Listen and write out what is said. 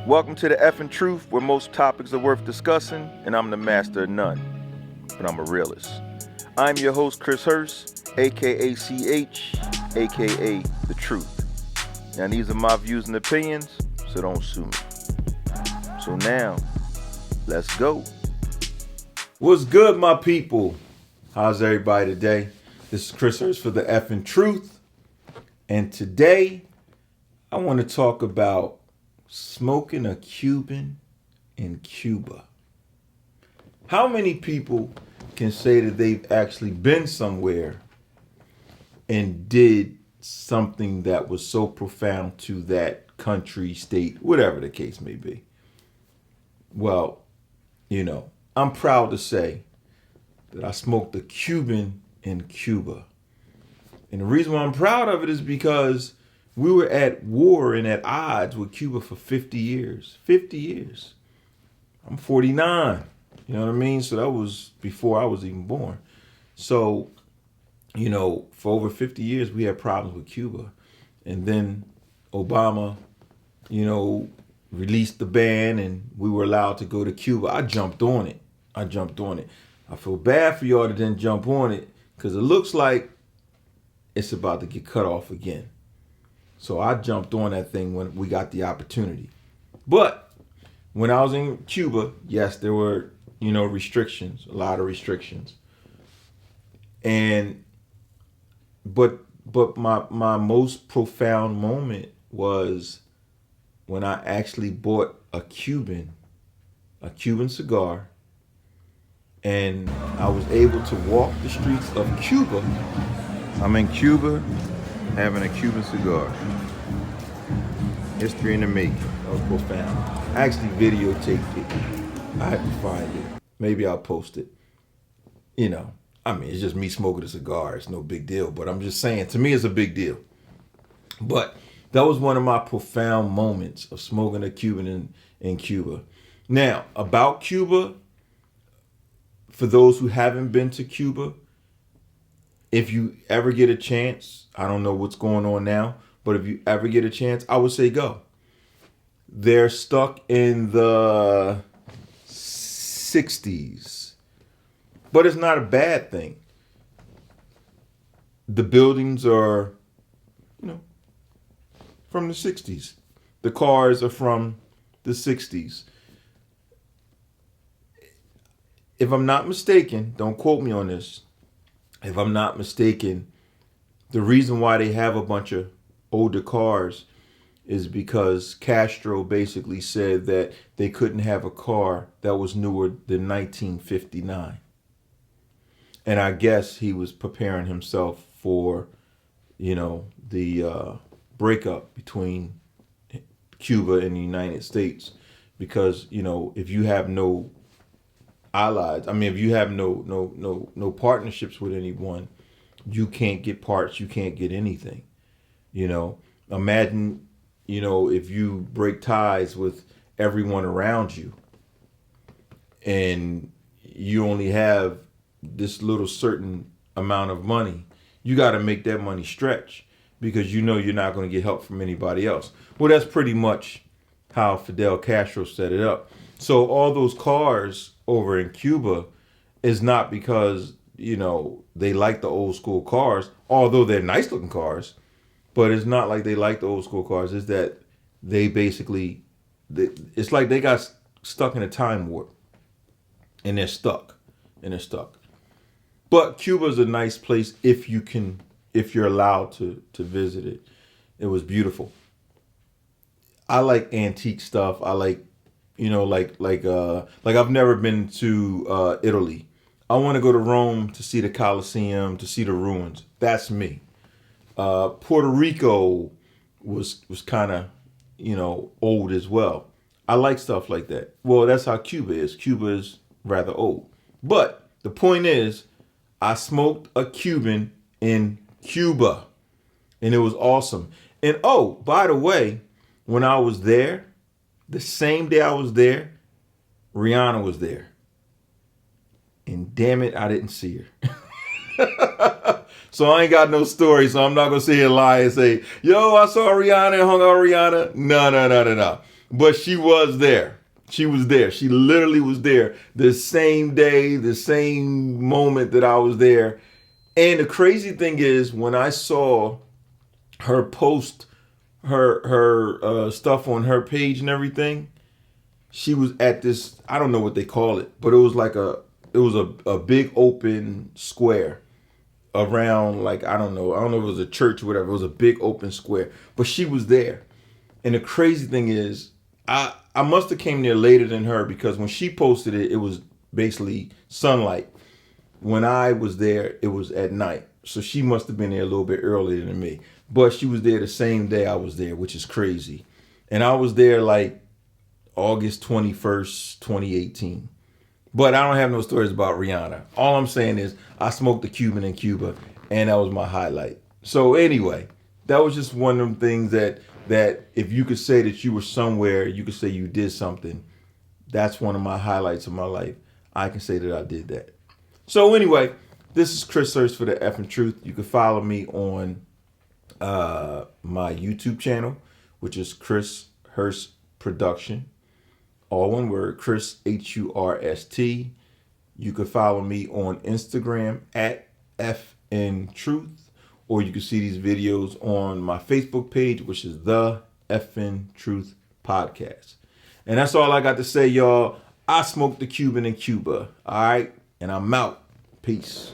Welcome to the theFNtruth, where most topics are worth discussing, and I'm the master of none, but I'm a realist. I'm your host, Chris Hurst, aka CH, aka The Truth. Now, these are my views and opinions, so don't sue me. So now, let's go. What's good, my people? How's everybody today? This is Chris Hurst for the theFNtruth, and today I want to talk about smoking a Cuban in Cuba. How many people can say that they've actually been somewhere and did something that was so profound to that country, state, whatever the case may be? Well, I'm proud to say that I smoked a Cuban in Cuba. And the reason why I'm proud of it is because we were at war and at odds with Cuba for 50 years. 50 years. I'm 49. You know what I mean? So that was before I was even born. So, for over 50 years, we had problems with Cuba. And then Obama, released the ban and we were allowed to go to Cuba. I jumped on it. I feel bad for y'all that didn't jump on it because it looks like it's about to get cut off again. So I jumped on that thing when we got the opportunity. But when I was in Cuba, yes, there were, restrictions, a lot of restrictions. But my most profound moment was when I actually bought a Cuban cigar, and I was able to walk the streets of Cuba. I'm in Cuba having a Cuban cigar. History in the making. That was profound. I actually videotaped it. I have to find it. Maybe I'll post it. It's just me smoking a cigar. It's no big deal. But I'm just saying, to me, it's a big deal. But that was one of my profound moments of smoking a Cuban in Cuba. Now, about Cuba, for those who haven't been to Cuba, if you ever get a chance, I don't know what's going on now, but if you ever get a chance, I would say go. They're stuck in the 60s, but it's not a bad thing. The buildings are, from the 60s. The cars are from the 60s. If I'm not mistaken, don't quote me on this. If I'm not mistaken, the reason why they have a bunch of older cars is because Castro basically said that they couldn't have a car that was newer than 1959. And I guess he was preparing himself for, the breakup between Cuba and the United States. Because, if you have no allies, if you have no partnerships with anyone, you can't get parts, you can't get anything. Imagine, if you break ties with everyone around you and you only have this little certain amount of money, you got to make that money stretch because you're not going to get help from anybody else. Well, that's pretty much how Fidel Castro set it up. So all those cars over in Cuba is not because, they like the old school cars, although they're nice looking cars, but it's not like they like the old school cars. It's that they basically, it's like they got stuck in a time warp and they're stuck. But Cuba's a nice place if you're allowed to visit it. It was beautiful. I like antique stuff. I like, like I've never been to Italy. I want to go to Rome to see the Colosseum, to see the ruins. That's me. Puerto Rico was kind of, old as well. I like stuff like that. Well, that's how Cuba is. Cuba is rather old. But the point is, I smoked a Cuban in Cuba, and it was awesome. And oh, by the way, when I was there, the same day I was there, Rihanna was there. And damn it, I didn't see her. So I ain't got no story, so I'm not going to sit here and lie and say, yo, I saw Rihanna and hung out with Rihanna. No. But she was there. She was there. She literally was there the same day, the same moment that I was there. And the crazy thing is, when I saw her post her stuff on her page and everything, she was at this, I don't know what they call it, but it was like a big open square around, like, I don't know if it was a church or whatever. It was a big open square, but she was there. And the crazy thing is, I must have came there later than her, because when she posted it, it was basically sunlight. When I was there, it was at night. So she must have been there a little bit earlier than me. But she was there the same day I was there, which is crazy. And I was there like August 21st, 2018. But I don't have no stories about Rihanna. All I'm saying is I smoked the Cuban in Cuba, and that was my highlight. So anyway, that was just one of them things that if you could say that you were somewhere, you could say you did something. That's one of my highlights of my life. I can say that I did that. So anyway, this is Chris Hurst for the Effing Truth. You can follow me on my YouTube channel, which is Chris Hurst Production. All one word, Chris, HURST. You can follow me on Instagram at theFNtruth, or you can see these videos on my Facebook page, which is the theFNtruth Podcast. And that's all I got to say, y'all. I smoked the Cuban in Cuba. All right. And I'm out. Peace.